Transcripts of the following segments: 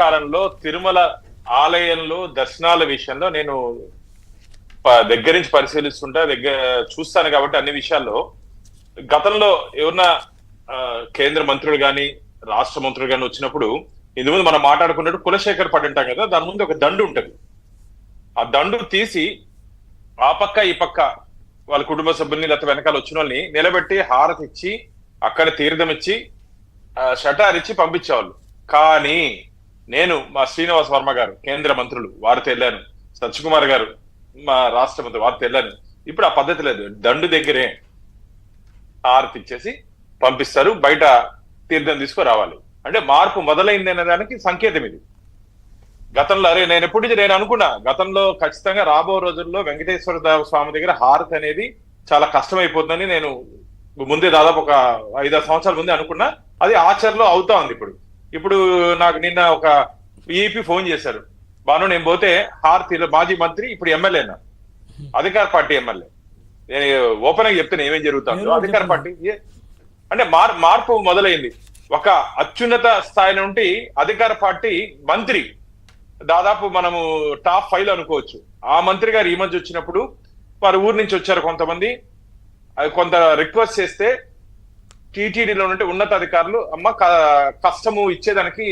కాలంలో తిరుమల ఆలయంలో దర్శనాల విషయంలో నేను దగ్గర నుంచి పరిశీలిస్తుంటా, చూస్తాను కాబట్టి అన్ని విషయాల్లో గతంలో ఎవరన్నా కేంద్ర మంత్రులు గాని రాష్ట్ర మంత్రులు గాని వచ్చినప్పుడు ఇందుముందు మనం మాట్లాడుకున్నట్టు కులశేఖర్ పడి ఉంటాం కదా, దాని ముందు ఒక దండు ఉంటది. ఆ దండు తీసి ఆ పక్క ఈ పక్క వాళ్ళ కుటుంబ సభ్యుల్ని లేకపోతే వెనకాల వచ్చిన వాళ్ళని నిలబెట్టి హారతి ఇచ్చి అక్కడ తీర్థం ఇచ్చి షటార్ ఇచ్చి పంపించేవాళ్ళు. కానీ నేను మా శ్రీనివాస్ వర్మ గారు కేంద్ర మంత్రులు వారితో వెళ్ళాను, సత్యకుమార్ గారు మా రాష్ట్ర మంత్రి వారితో వెళ్ళాను. ఇప్పుడు ఆ పద్ధతి లేదు. దండు దగ్గరే హారతి ఇచ్చేసి పంపిస్తారు, బయట తీర్థం తీసుకురావాలి. అంటే మార్పు మొదలైంది అనే దానికి సంకేతం ఇది. గతంలో నేను అనుకున్నా గతంలో ఖచ్చితంగా రాబో రోజుల్లో వెంకటేశ్వర స్వామి దగ్గర హారతి అనేది చాలా కష్టమైపోతుందని నేను ముందే దాదాపు ఒక 5-6 సంవత్సరాల ముందే అనుకున్నా. అది ఆచరణలో అవుతా ఉంది. ఇప్పుడు నాకు నిన్న ఒక ఈపీ ఫోన్ చేశారు, బాను నేను పోతే హారతి, మాజీ మంత్రి ఇప్పుడు ఎమ్మెల్యేనా, అధికార పార్టీ ఎమ్మెల్యే. నేను ఓపెన్ గా చెప్తాను ఏమేం జరుగుతుందో. అధికార పార్టీ అంటే మార్పు మొదలైంది. ఒక అత్యున్నత స్థాయి నుండి అధికార పార్టీ మంత్రి, దాదాపు మనము టాప్ 5 అనుకోవచ్చు. ఆ మంత్రి గారు ఈ మధ్య వచ్చినప్పుడు వారి ఊరు నుంచి వచ్చారు కొంతమంది, కొంత రిక్వెస్ట్ చేస్తే టీటీడీలో ఉంటే ఉన్నత అధికారులు అమ్మ కష్టము ఇచ్చేదానికి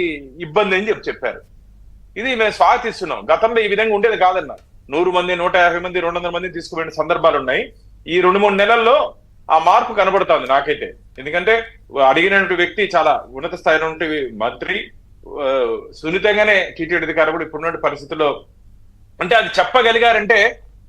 ఇబ్బంది అని చెప్పారు. ఇది మేము స్వాగతిస్తున్నాం. గతంలో ఈ విధంగా ఉండేది కాదన్న. 100 మంది 150 మంది 200 మంది తీసుకుపోయిన సందర్భాలు ఉన్నాయి. ఈ 2-3 నెలల్లో ఆ మార్పు కనబడుతోంది నాకైతే. ఎందుకంటే అడిగినటువంటి వ్యక్తి చాలా ఉన్నత స్థాయిలో ఉంటే మంత్రి, సున్నితంగానే టీటీడీ అధికారులు కూడా ఇప్పుడున్న పరిస్థితుల్లో అంటే అది చెప్పగలిగారంటే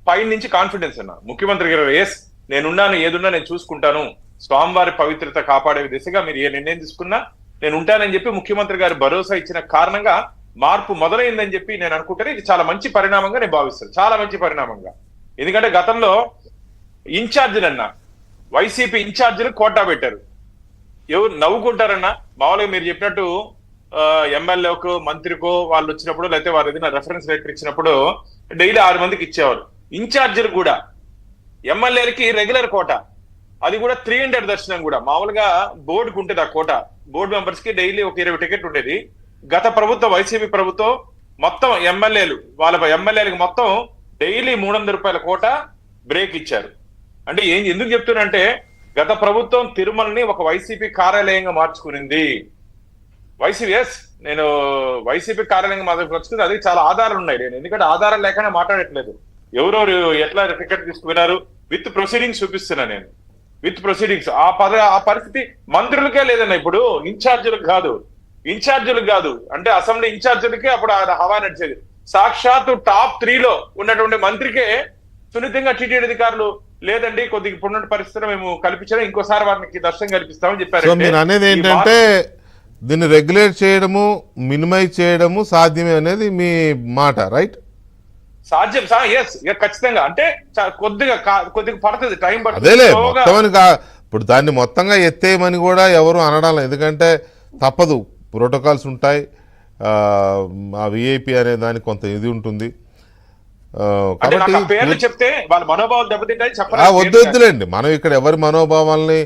పై నుంచి కాన్ఫిడెన్స్ అన్న. ముఖ్యమంత్రి గారు ఎస్ నేనున్నాను, ఏదున్నా నేను చూసుకుంటాను, స్వామివారి పవిత్రత కాపాడే దిశగా మీరు ఏ నిర్ణయం తీసుకున్నా నేను ఉంటానని చెప్పి ముఖ్యమంత్రి గారు భరోసా ఇచ్చిన కారణంగా మార్పు మొదలైందని చెప్పి నేను అనుకుంటాను. ఇది చాలా మంచి పరిణామంగా నేను భావిస్తాను, చాలా మంచి పరిణామంగా. ఎందుకంటే గతంలో ఇన్ఛార్జీలన్నా వైసీపీ ఇన్ఛార్జీలు కోటా పెట్టారు. ఎవరు నవ్వుకుంటారన్నా, మామూలుగా మీరు చెప్పినట్టు ఎమ్మెల్యేకో మంత్రికో వాళ్ళు వచ్చినప్పుడు లేకపోతే వారు ఏదైనా రెఫరెన్స్ లెటర్ ఇచ్చినప్పుడు డైలీ 6 మందికి ఇచ్చేవారు. ఇన్ఛార్జీలు కూడా ఎమ్మెల్యేలకి రెగ్యులర్ కోట, అది కూడా 300 దర్శనం కూడా. మామూలుగా బోర్డుకు ఉంటుంది ఆ కోట, బోర్డు మెంబర్స్ కి డైలీ ఒక 20 టికెట్ ఉండేది. గత ప్రభుత్వం వైసీపీ ప్రభుత్వం మొత్తం వాళ్ళ ఎమ్మెల్యేలకు మొత్తం డైలీ 300 రూపాయల కోట బ్రేక్ ఇచ్చారు. అంటే ఎందుకు చెప్తున్నానంటే గత ప్రభుత్వం తిరుమలని ఒక వైసీపీ కార్యాలయంగా మార్చుకునింది. నేను వైసీపీ కార్యాలయంగా మార్చుకుంది. అది చాలా ఆధారాలు ఉన్నాయి. నేను ఎందుకంటే ఆధారాలు లేకనే మాట్లాడట్లేదు. ఎవరెవరు ఎట్లా టికెట్ తీసుకున్నారు విత్ ప్రొసీడింగ్స్ చూపిస్తున్నా నేను, విత్ ప్రొసీడింగ్స్. ఆ పరిస్థితి మంత్రులకే లేదన్న. ఇప్పుడు ఇన్ఛార్జీలకు కాదు అంటే అసెంబ్లీ ఇన్ఛార్జీలకే అప్పుడు హవా నడిచేది. సాక్షాత్తు టాప్ 3లో ఉన్నటువంటి మంత్రికే సున్నితంగా టీటీడీ అధికారులు లేదండి కొద్దిగా ఇప్పుడున్న పరిస్థితులు మేము కల్పించడం, ఇంకోసారి వారికి దర్శనం కల్పిస్తామని చెప్పారు. మీరు అనేది ఏంటంటే దీన్ని రెగ్యులేట్ చేయడము, మినిమైజ్ చేయడము సాధ్యమే అనేది మీ మాట, రైట్? సాధ్యం ఖచ్చితంగా. అంటే కొద్దిగా పడుతుంది, టైం పడుతుంది. అదేలే మొత్తం ఇప్పుడు దాన్ని మొత్తంగా ఎత్తేయమని కూడా ఎవరు అనడం, ఎందుకంటే తప్పదు, ప్రోటోకాల్స్ ఉంటాయి. ఆ విఐపి అనే దానికి కొంత ఇది ఉంటుంది కాబట్టి పేర్లు చెప్తే వాళ్ళ మనోభావాలు దెబ్బతింటాయి. వద్దులేండి, మనం ఇక్కడ ఎవరి మనోభావాల్ని